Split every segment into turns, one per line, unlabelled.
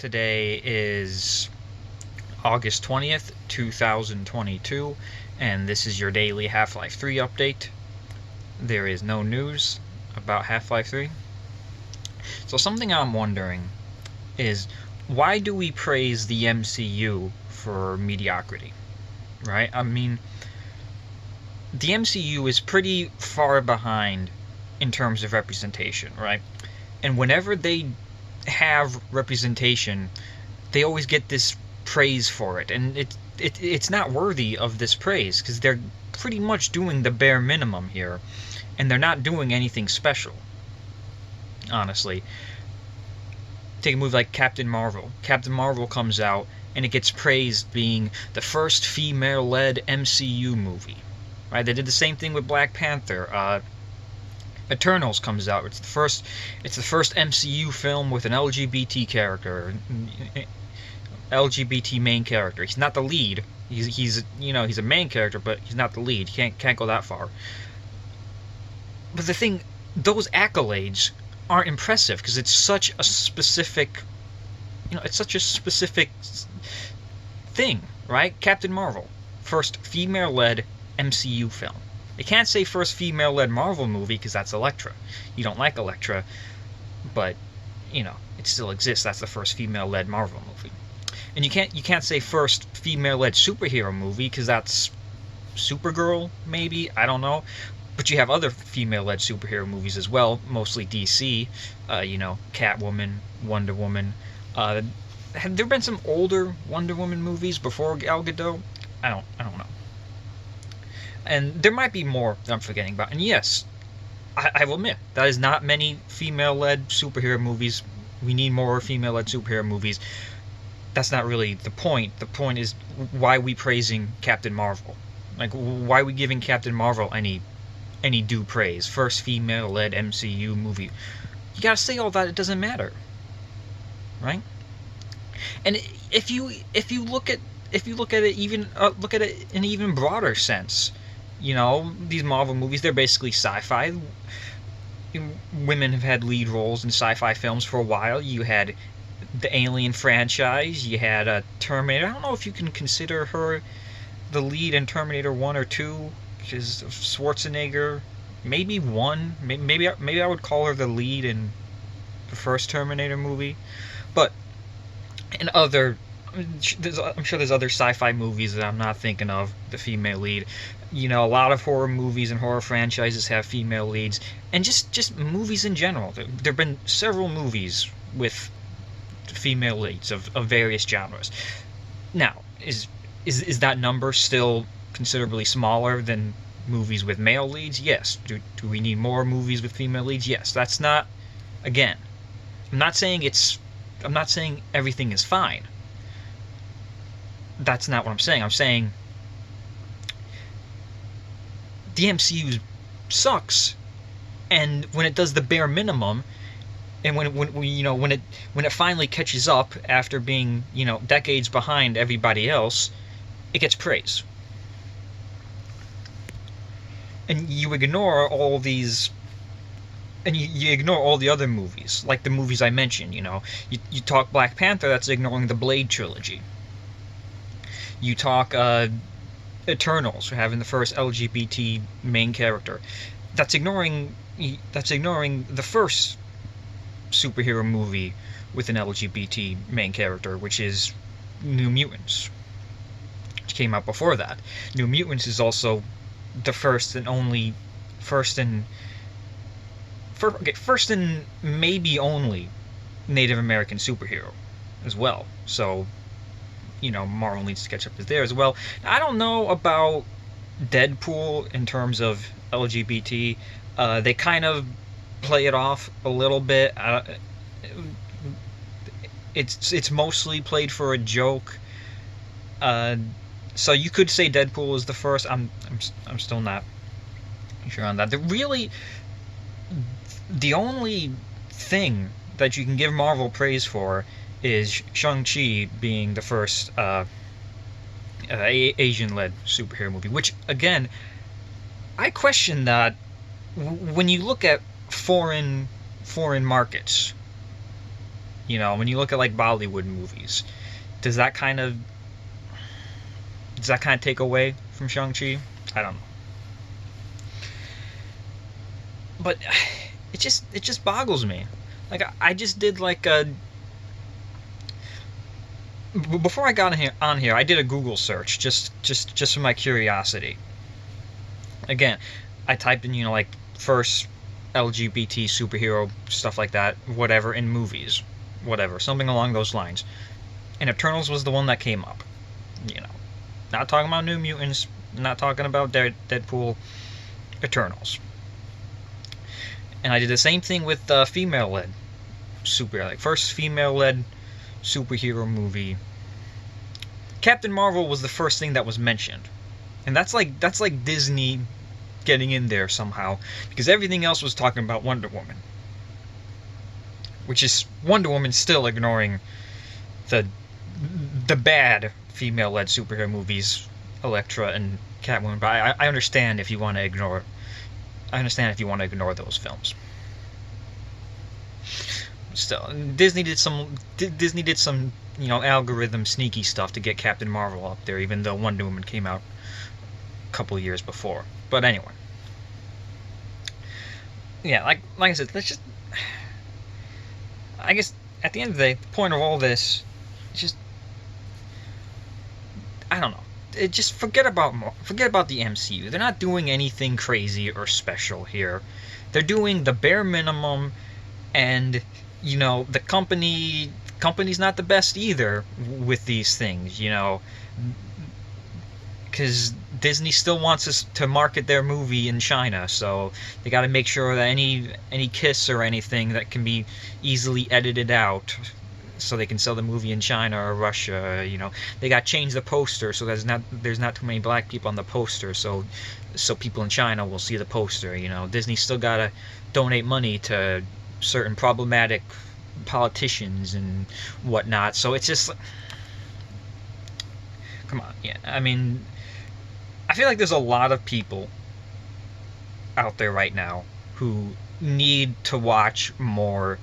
Today is August 20th, 2022, and this is your daily Half-Life 3 update. There is no news about Half-Life 3. So something I'm wondering is, why do we praise the MCU for mediocrity? Right? I mean, the MCU is pretty far behind in terms of representation, right? And whenever they have representation, they always get this praise for it, and it's not worthy of this praise because they're pretty much doing the bare minimum here, and they're not doing anything special. Honestly, take a movie like Captain Marvel. Captain Marvel comes out and it gets praised being the first female-led MCU movie. Right? They did the same thing with Black Panther. Eternals comes out. It's the first MCU film with an LGBT character, LGBT main character. He's not the lead. He's a main character, but he's not the lead. He can't go that far. But the thing, those accolades aren't impressive because it's such a specific, thing, right? Captain Marvel, first female-led MCU film. They can't say first female-led Marvel movie because that's Elektra. You don't like Elektra, but it still exists. That's the first female-led Marvel movie. And you can't say first female-led superhero movie because that's Supergirl, maybe, I don't know. But you have other female-led superhero movies as well, mostly DC. Catwoman, Wonder Woman. Have there been some older Wonder Woman movies before Gal Gadot? I don't know. And there might be more that I'm forgetting about. And yes, I will admit, that is not many female-led superhero movies. We need more female-led superhero movies. That's not really the point. The point is, why are we praising Captain Marvel? Like, why are we giving Captain Marvel any due praise? First female-led MCU movie. You gotta say all that, it doesn't matter. Right? And if you look at it even look at it in an even broader sense, these Marvel movies, they're basically sci-fi. Women have had lead roles in sci-fi films for a while. You had the Alien franchise. You had Terminator. I don't know if you can consider her the lead in Terminator 1 or 2, because Schwarzenegger. Maybe 1. Maybe I would call her the lead in the first Terminator movie. But in other... I'm sure there's other sci-fi movies that I'm not thinking of, the female lead. A lot of horror movies and horror franchises have female leads. And just movies in general. There have been several movies with female leads of various genres. Now, is that number still considerably smaller than movies with male leads? Yes. Do we need more movies with female leads? Yes. That's not... Again, I'm not saying everything is fine. That's not what I'm saying. I'm saying the MCU sucks, and when it does the bare minimum, and when it finally catches up after being decades behind everybody else, it gets praise. And you ignore all these, and you ignore all the other movies, like the movies I mentioned. You talk Black Panther, that's ignoring the Blade trilogy. You talk Eternals, having the first LGBT main character. That's ignoring the first superhero movie with an LGBT main character, which is New Mutants, which came out before that. New Mutants is also the first and maybe only Native American superhero as well. So Marvel needs to catch up there as well. I don't know about Deadpool in terms of LGBT. They kind of play it off a little bit. It's mostly played for a joke. So you could say Deadpool is the first. I'm still not sure on that. The only thing that you can give Marvel praise for is Shang-Chi being the first Asian-led superhero movie, which, again, I question that when you look at foreign markets. You know, when you look at like Bollywood movies, does that kind of take away from Shang-Chi? I don't know. But it just boggles me. Like I just did like a before I got on here, I did a Google search just for my curiosity. Again, I typed in, you know, like first LGBT superhero stuff like that, whatever, in movies, whatever, something along those lines. And Eternals was the one that came up. You know, not talking about New Mutants, not talking about Deadpool, Eternals. And I did the same thing with female-led superhero, like first female-led superhero movie. Captain Marvel was the first thing that was mentioned, and that's like Disney getting in there somehow, because everything else was talking about Wonder Woman, which is Wonder Woman still ignoring the bad female-led superhero movies, Elektra and Catwoman. But I understand if you want to ignore. I understand if you want to ignore those films. Still, Disney did some, you know, algorithm sneaky stuff to get Captain Marvel up there, even though Wonder Woman came out a couple of years before. But anyway, yeah, like I said, let's just, I guess at the end of the day, the point of all this, is just, I don't know. Just forget about the MCU. They're not doing anything crazy or special here. They're doing the bare minimum, and you know, the company's not the best either with these things, you know, because Disney still wants us to market their movie in China, so they got to make sure that any kiss or anything that can be easily edited out, so they can sell the movie in China or Russia. You know, they got to change the poster so there's not too many black people on the poster, so people in China will see the poster. You know, Disney still got to donate money to certain problematic politicians and whatnot. So it's just, come on, yeah. I mean, I feel like there's a lot of people out there right now who need to watch more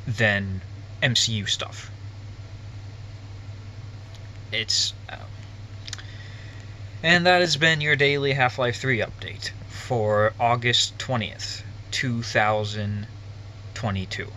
than MCU stuff. It's and that has been your daily Half-Life 3 update for August 20th, 2022.